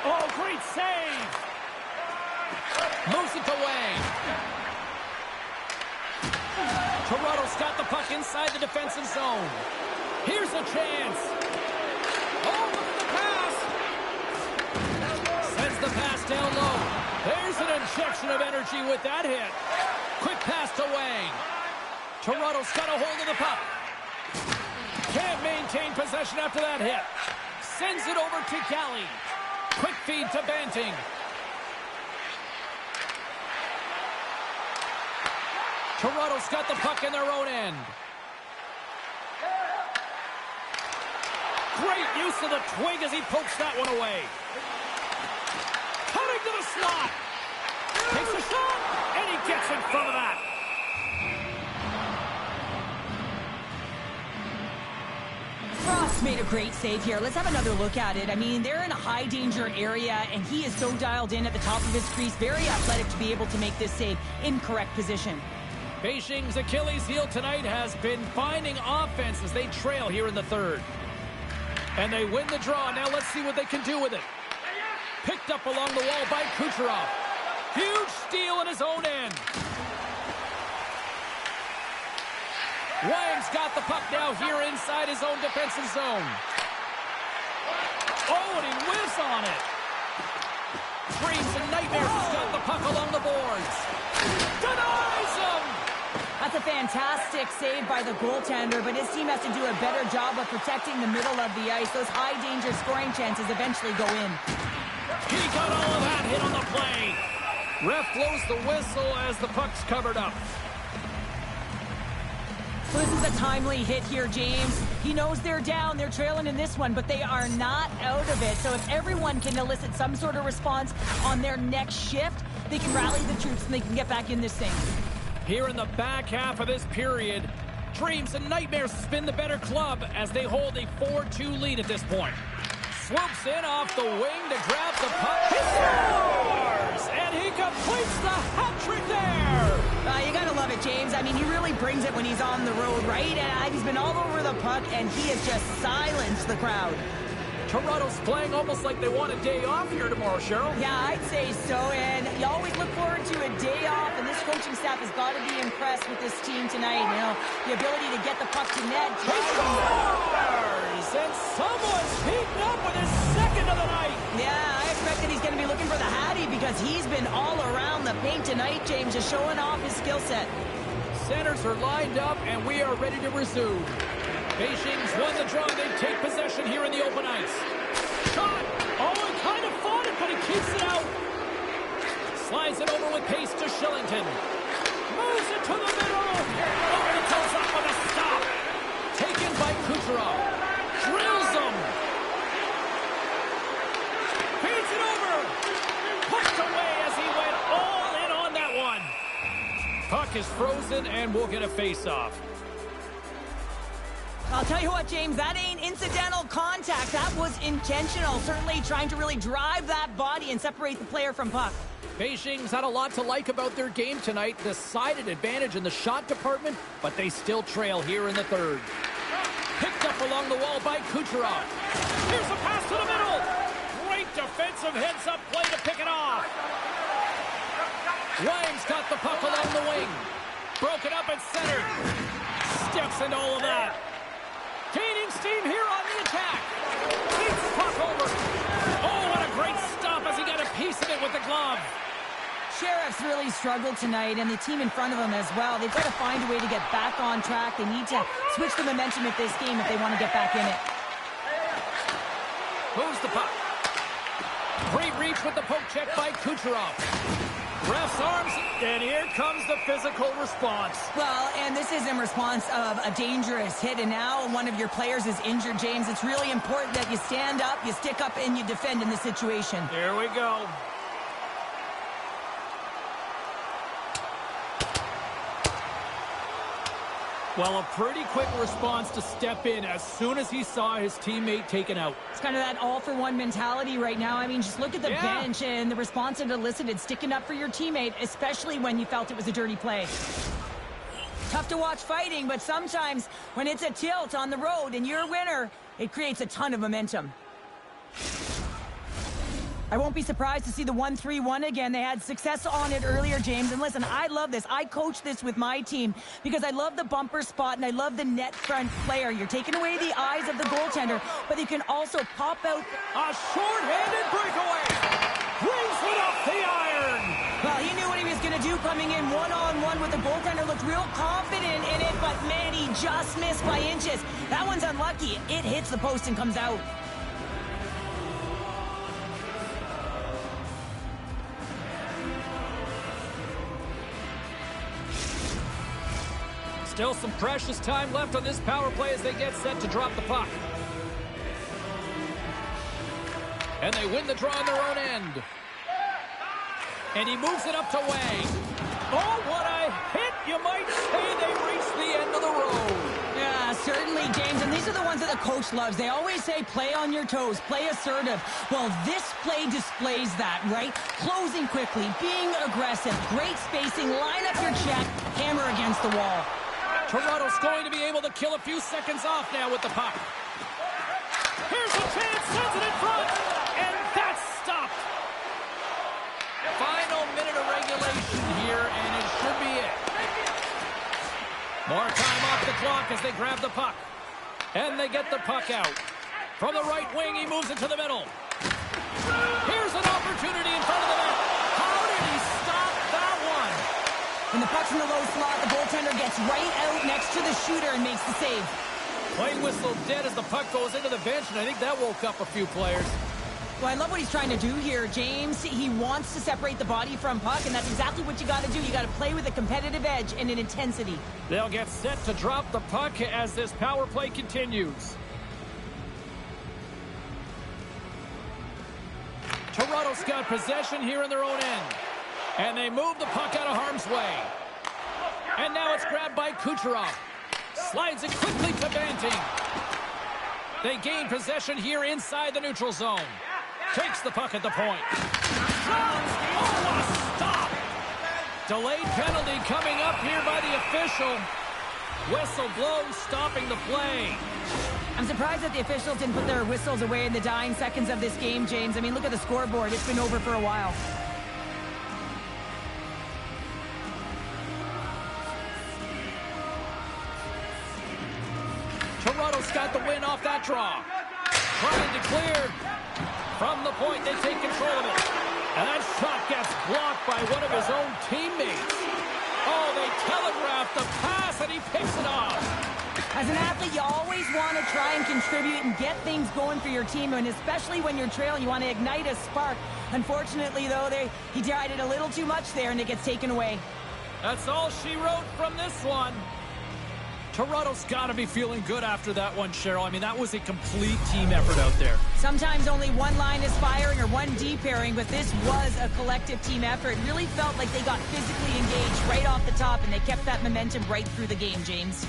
Oh, great save! Moves it to Wang. Toronto's got the puck inside the defensive zone. Here's a chance. Oh, look at the pass! Sends the pass down low. There's an injection of energy with that hit. Quick pass to Wang. Toronto's got a hold of the puck. Can't maintain possession after that hit. Sends it over to Galley. Quick feed to Banting. Toronto's got the puck in their own end. Great use of the twig as he pokes that one away. Cutting to the slot. Takes a shot, and he gets in front of that. Frost made a great save here. Let's have another look at it. I mean, they're in a high-danger area, and he is so dialed in at the top of his crease. Very athletic to be able to make this save in correct position. Beijing's Achilles heel tonight has been finding offense as they trail here in the third. And they win the draw. Now let's see what they can do with it. Picked up along the wall by Kucherov. Huge steal in his own end. Wang's got the puck now here inside his own defensive zone. Oh, and he whiffs on it. Dreams and Nightmares has got the puck along the boards. Denies him! That's a fantastic save by the goaltender, but his team has to do a better job of protecting the middle of the ice. Those high-danger scoring chances eventually go in. He got all of that hit on the play. Ref blows the whistle as the puck's covered up. So this is a timely hit here, James. He knows they're down, they're trailing in this one, but they are not out of it. So if everyone can elicit some sort of response on their next shift, they can rally the troops and they can get back in this thing. Here in the back half of this period, dreams and nightmares spin the better club as they hold a 4-2 lead at this point. Swoops in off the wing to grab the puck. He scores! And he completes the hat trick there! You gotta love it, James. I mean, he really brings it when he's on the road, right? He's been all over the puck, and he has just silenced the crowd. Toronto's playing almost like they want a day off here tomorrow, Cheryl. Yeah, I'd say so, and you always look forward to a day off, and this coaching staff has got to be impressed with this team tonight. You know, the ability to get the puck to net. He scores! And someone's heating up with his second of the night. Yeah, I expect that he's going to be looking for the Hattie because he's been all around the paint tonight, James, just showing off his skill set. Centers are lined up, and we are ready to resume. Beijing's won the draw. They take possession here in the open ice. Shot! Oh, he kind of fought it, but he keeps it out. Slides it over with pace to Shillington. Moves it to the middle. Oh, and he comes up with a stop. Taken by Kucherov. Drills him. Feeds it over. Pushed away as he went all in on that one. Puck is frozen, and we'll get a face-off. I'll tell you what, James, that ain't incidental contact. That was intentional, certainly trying to really drive that body and separate the player from puck. Beijing's had a lot to like about their game tonight. Decided advantage in the shot department, but they still trail here in the third. Picked up along the wall by Kucherov. Here's a pass to the middle. Great defensive heads-up play to pick it off. Wang's got the puck along the wing. Broken up at center. Steps into all of that. Gaining steam here on the attack. Beats puck over. Oh, what a great stop as he got a piece of it with the glove. Sheriff's really struggled tonight, and the team in front of them as well. They've got to find a way to get back on track. They need to switch the momentum of this game if they want to get back in it. Moves the puck. Great reach with the poke check by Kucherov. Ref's arms, and here comes the physical response. Well, and this is in response of a dangerous hit, and now one of your players is injured, James. It's really important that you stand up, you stick up, and you defend in this situation. Here we go. Well, a pretty quick response to step in as soon as he saw his teammate taken out. It's kind of that all-for-one mentality right now. I mean, just look at the bench and the response it elicited, sticking up for your teammate, especially when you felt it was a dirty play. Tough to watch fighting, but sometimes when it's a tilt on the road and you're a winner, it creates a ton of momentum. I won't be surprised to see the 1-3-1 again. They had success on it earlier, James. And listen, I love this. I coach this with my team because I love the bumper spot and I love the net front player. You're taking away the eyes of the goaltender, but you can also pop out. A short-handed breakaway. Brings it off the iron. Well, he knew what he was going to do coming in one-on-one with the goaltender. Looked real confident in it, but man, he just missed by inches. That one's unlucky. It hits the post and comes out. Still some precious time left on this power play as they get set to drop the puck. And they win the draw on their own end. And he moves it up to Wang. Oh, what a hit! You might say they reached the end of the road. Yeah, certainly, James. And these are the ones that the coach loves. They always say, play on your toes, play assertive. Well, this play displays that, right? Closing quickly, being aggressive, great spacing, line up your check, hammer against the wall. Toronto's going to be able to kill a few seconds off now with the puck. Here's a chance, sends it in front, and that's stopped. Final minute of regulation here, and it should be it. More time off the clock as they grab the puck. And they get the puck out. From the right wing, he moves it to the middle. Here's an opportunity in front of the net. How did he stop that one? When the puck's in the low slot, the goaltender gets right out next to the shooter and makes the save. Play whistle dead as the puck goes into the bench, and I think that woke up a few players. Well, I love what he's trying to do here, James. He wants to separate the body from puck, and that's exactly what you got to do. You got to play with a competitive edge and an intensity. They'll get set to drop the puck as this power play continues. Toronto's got possession here in their own end. And they move the puck out of harm's way. And now it's grabbed by Kucherov. Slides it quickly to Banting. They gain possession here inside the neutral zone. Takes the puck at the point. Shot! Oh, what a stop! Delayed penalty coming up here by the official. Whistle blows, stopping the play. I'm surprised that the officials didn't put their whistles away in the dying seconds of this game, James. I mean, look at the scoreboard. It's been over for a while. Toronto's got the win off that draw. Trying to clear. From the point, they take control of it. And that shot gets blocked by one of his own teammates. Oh, they telegraphed the pass, and he picks it off. As an athlete, you always want to try and contribute and get things going for your team, and especially when you're trailing, you want to ignite a spark. Unfortunately, though, he tried it a little too much there, and it gets taken away. That's all she wrote from this one. Toronto's got to be feeling good after that one, Cheryl. I mean, that was a complete team effort out there. Sometimes only one line is firing or one D pairing, but this was a collective team effort. It really felt like they got physically engaged right off the top, and they kept that momentum right through the game, James.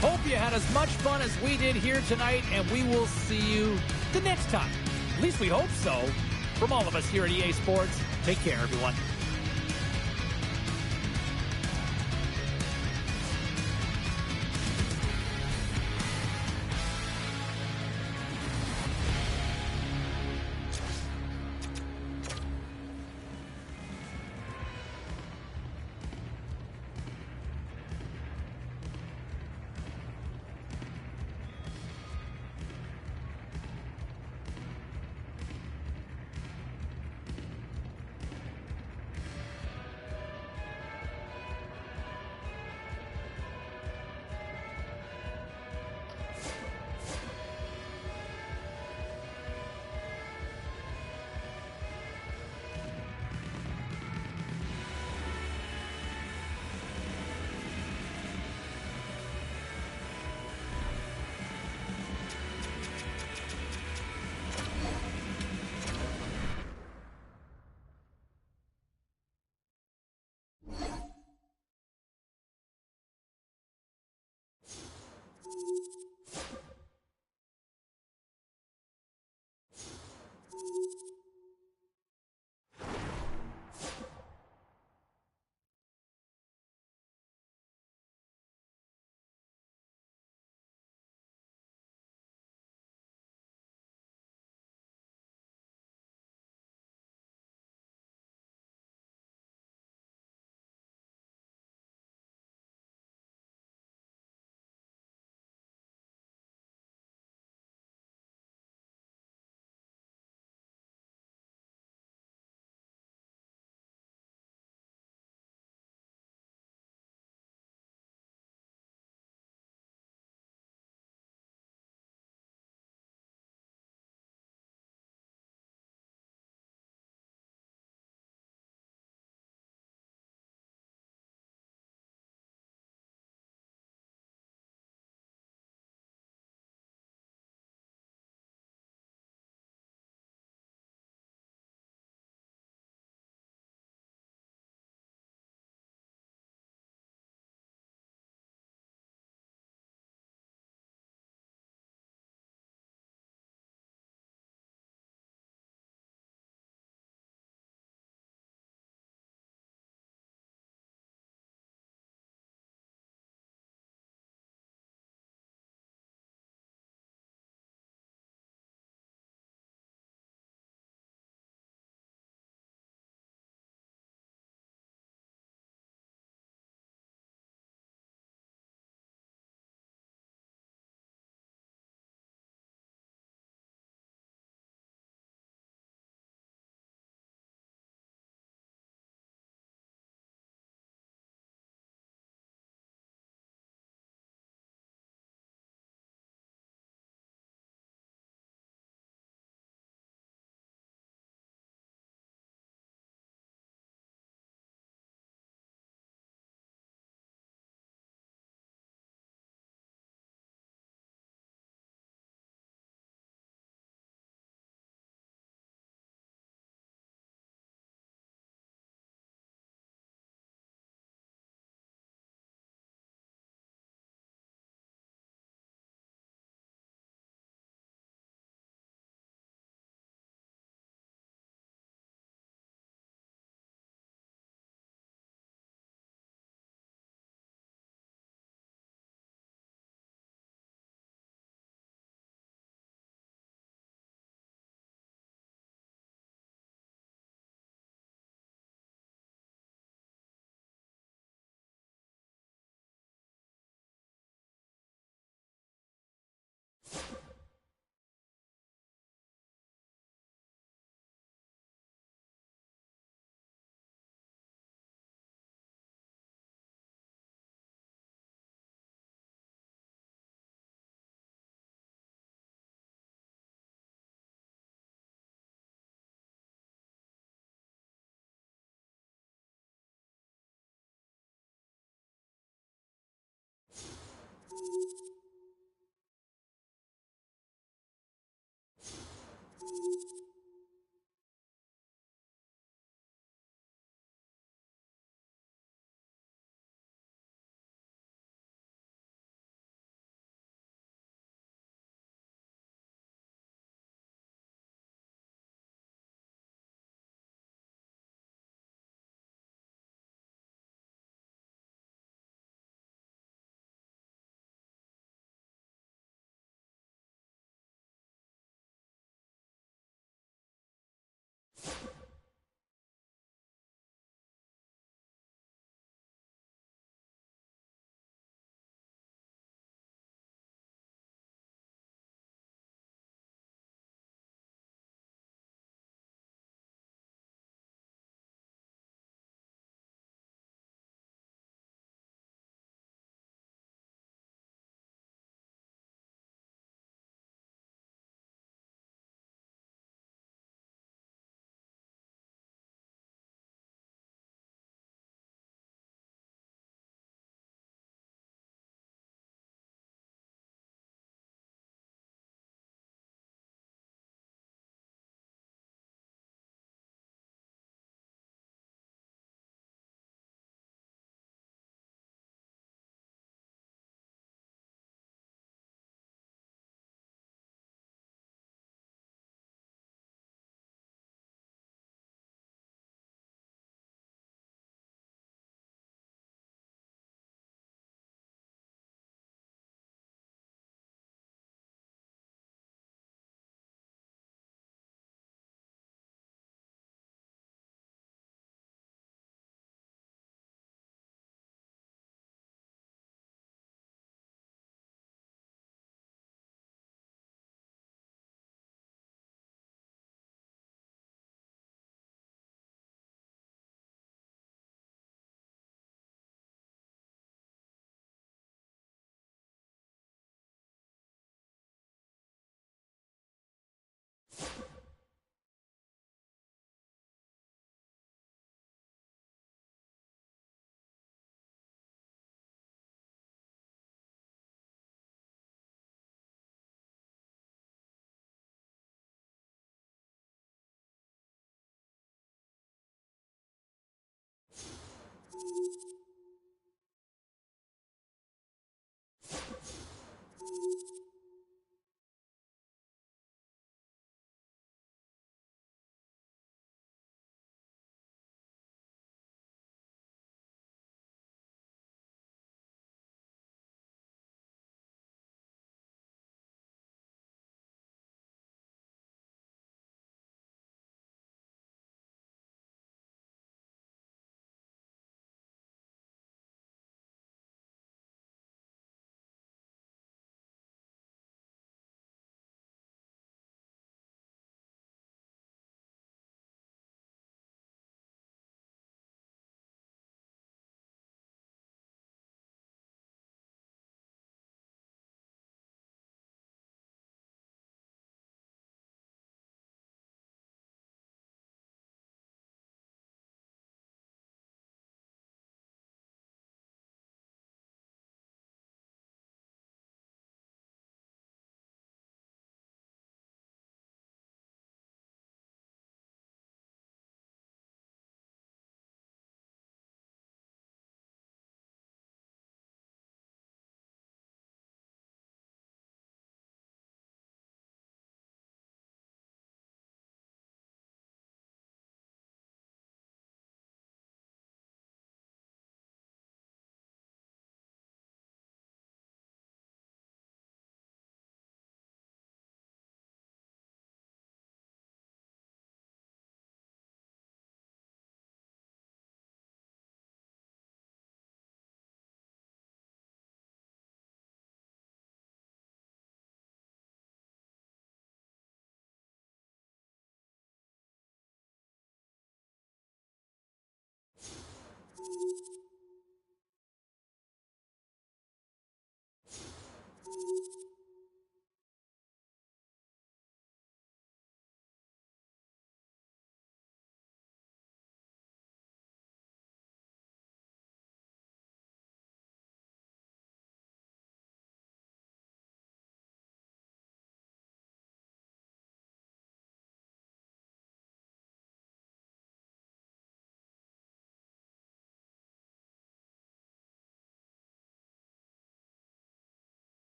Hope you had as much fun as we did here tonight, and we will see you the next time. At least we hope so. From all of us here at EA Sports, take care, everyone.